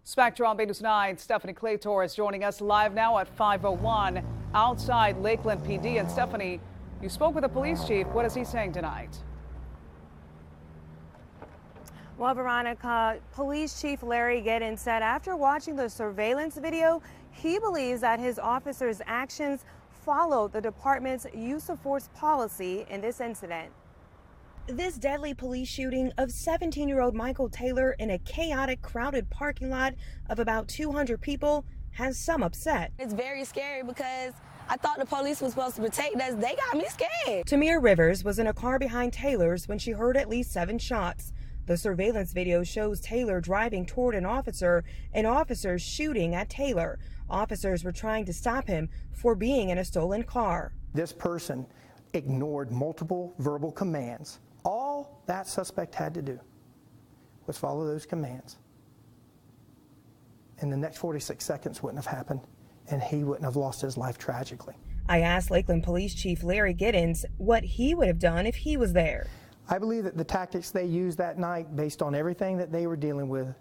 Spectrum Bay News 9, Stephanie Claytor is joining us live now at 5:01 outside Lakeland PD. And Stephanie, you spoke with the police chief. What is he saying tonight? Well, Veronica, Police Chief Larry Giddens said after watching the surveillance video, he believes that his officers' actions followed the department's use of force policy in this incident. This deadly police shooting of 17-year-old Michael Taylor in a chaotic, crowded parking lot of about 200 people has some upset. It's very scary because I thought the police was supposed to protect us. They got me scared. Tamir Rivers was in a car behind Taylor's when she heard at least 7 shots. The surveillance video shows Taylor driving toward an officer and officers shooting at Taylor. Officers were trying to stop him for being in a stolen car. This person ignored multiple verbal commands. All that suspect had to do was follow those commands. And the next 46 seconds wouldn't have happened, and he wouldn't have lost his life tragically. I asked Lakeland Police Chief Larry Giddens what he would have done if he was there. I believe that the tactics they used that night, based on everything that they were dealing with,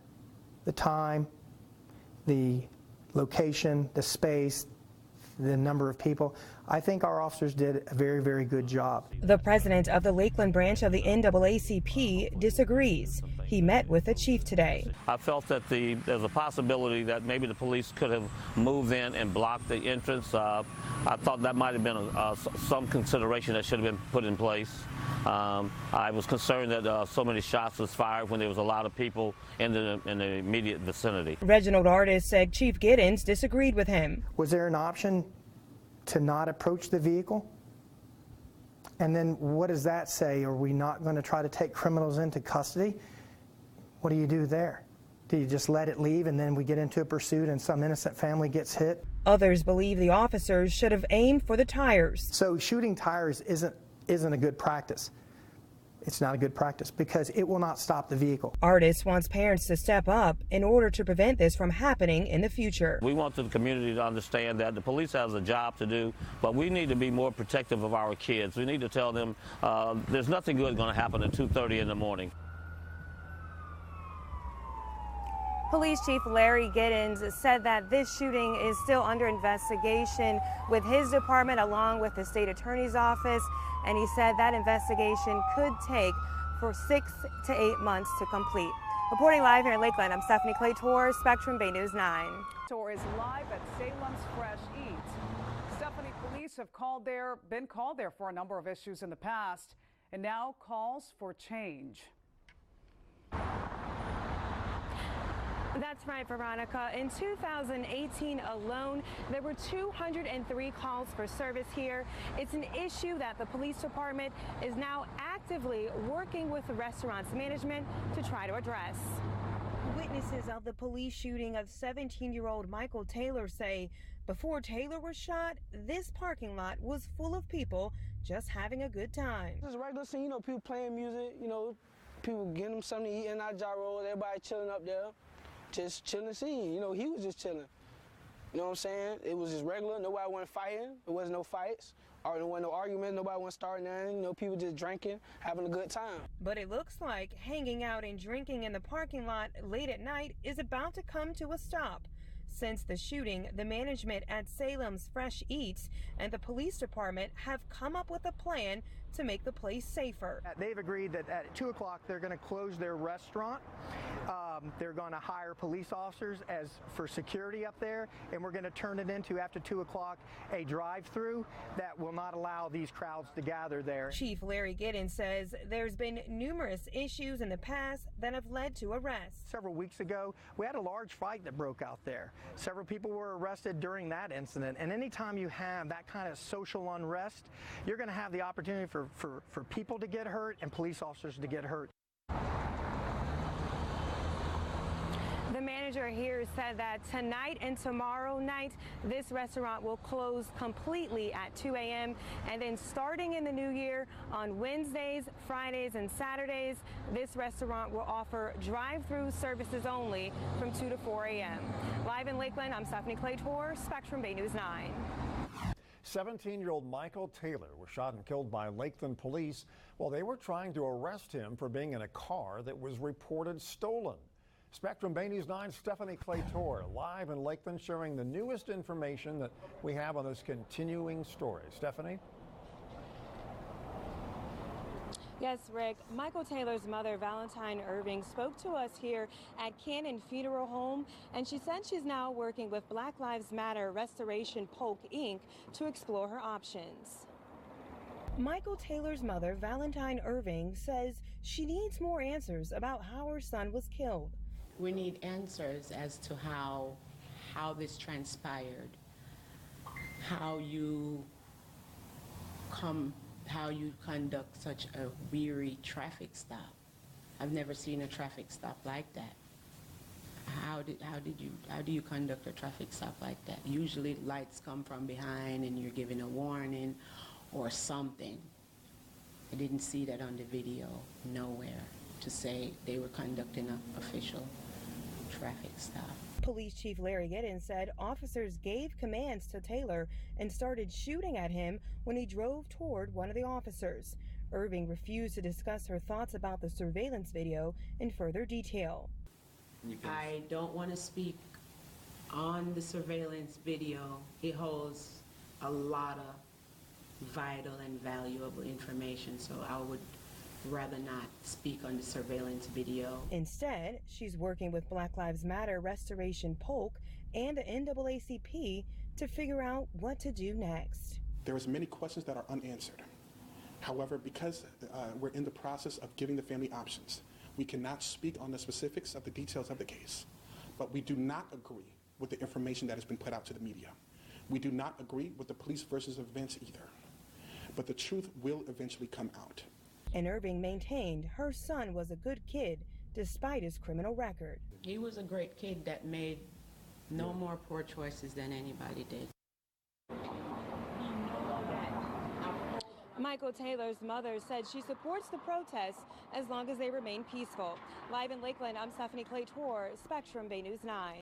the time, the location, the space, the number of people, I think our officers did a very, very good job. The president of the Lakeland branch of the NAACP disagrees. He met with the chief today. I felt that there's a possibility that maybe the police could have moved in and blocked the entrance. I thought that might have been some consideration that should have been put in place. I was concerned that so many shots was fired when there was a lot of people in the immediate vicinity. Reginald Artis said Chief Giddens disagreed with him. Was there an option to not approach the vehicle? And then what does that say? Are we not going to try to take criminals into custody? What do you do there? Do you just let it leave and then we get into a pursuit and some innocent family gets hit? Others believe the officers should have aimed for the tires. So shooting tires isn't a good practice. It's not a good practice because it will not stop the vehicle. Artis wants parents to step up in order to prevent this from happening in the future. We want the community to understand that the police has a job to do, but we need to be more protective of our kids. We need to tell them there's nothing good going to happen at 2:30 in the morning. Police Chief Larry Giddens said that this shooting is still under investigation with his department along with the state attorney's office, and he said that investigation could take for 6 to 8 months to complete. Reporting live here in Lakeland, I'm Stephanie Claytor, Spectrum Bay News 9. Claytor is live at Salem's Fresh Eat. Stephanie, police have been called there for a number of issues in the past, and now calls for change. That's right, Veronica. In 2018 alone, there were 203 calls for service here. It's an issue that the police department is now actively working with the restaurant's management to try to address. Witnesses of the police shooting of 17-year-old Michael Taylor say before Taylor was shot, this parking lot was full of people just having a good time. It's a regular scene, people playing music, people getting them something to eat in our gyro, everybody chilling up there. Just chilling scene, he was just chilling. You know what I'm saying? It was just regular, nobody wasn't fighting, there wasn't no fights, or there wasn't no arguments, nobody wasn't starting anything, people just drinking, having a good time. But it looks like hanging out and drinking in the parking lot late at night is about to come to a stop. Since the shooting, the management at Salem's Fresh Eats and the police department have come up with a plan to make the place safer. They've agreed that at 2 o'clock they're going to close their restaurant. They're going to hire police officers for security up there, and we're going to turn it into, after 2 o'clock, a drive-through that will not allow these crowds to gather there. Chief Larry Giddens says there's been numerous issues in the past that have led to arrests. Several weeks ago, we had a large fight that broke out there. Several people were arrested during that incident, and anytime you have that kind of social unrest, you're going to have the opportunity for people to get hurt and police officers to get hurt. The manager here said that tonight and tomorrow night, this restaurant will close completely at 2 a.m. and then starting in the new year on Wednesdays, Fridays, and Saturdays, this restaurant will offer drive-through services only from 2 to 4 a.m. Live in Lakeland, I'm Stephanie Claytor, Spectrum Bay News 9. 17-year-old Michael Taylor was shot and killed by Lakeland police while they were trying to arrest him for being in a car that was reported stolen. Spectrum Bay News 9's Stephanie Claytor live in Lakeland sharing the newest information that we have on this continuing story. Stephanie? Yes, Rick. Michael Taylor's mother, Valentine Irving, spoke to us here at Cannon Funeral Home, and she said she's now working with Black Lives Matter Restoration Polk, Inc. to explore her options. Michael Taylor's mother, Valentine Irving, says she needs more answers about how her son was killed. We need answers as to how this transpired, how you conduct such a weary traffic stop. I've never seen a traffic stop like that. How do you conduct a traffic stop like that? Usually lights come from behind and you're giving a warning or something. I didn't see that on the video, nowhere, to say they were conducting an official traffic stop. Police Chief Larry Giddens said officers gave commands to Taylor and started shooting at him when he drove toward one of the officers. Irving refused to discuss her thoughts about the surveillance video in further detail. I don't want to speak on the surveillance video. It holds a lot of vital and valuable information, so I would rather not speak on the surveillance video. Instead, she's working with Black Lives Matter Restoration Polk and the NAACP to figure out what to do next. There's many questions that are unanswered. However, because we're in the process of giving the family options, we cannot speak on the specifics of the details of the case. But we do not agree with the information that has been put out to the media. We do not agree with the police versus events either. But the truth will eventually come out. And Irving maintained her son was a good kid despite his criminal record. He was a great kid that made no more poor choices than anybody did. Michael Taylor's mother said she supports the protests as long as they remain peaceful. Live in Lakeland, I'm Stephanie Claytor, Spectrum Bay News 9.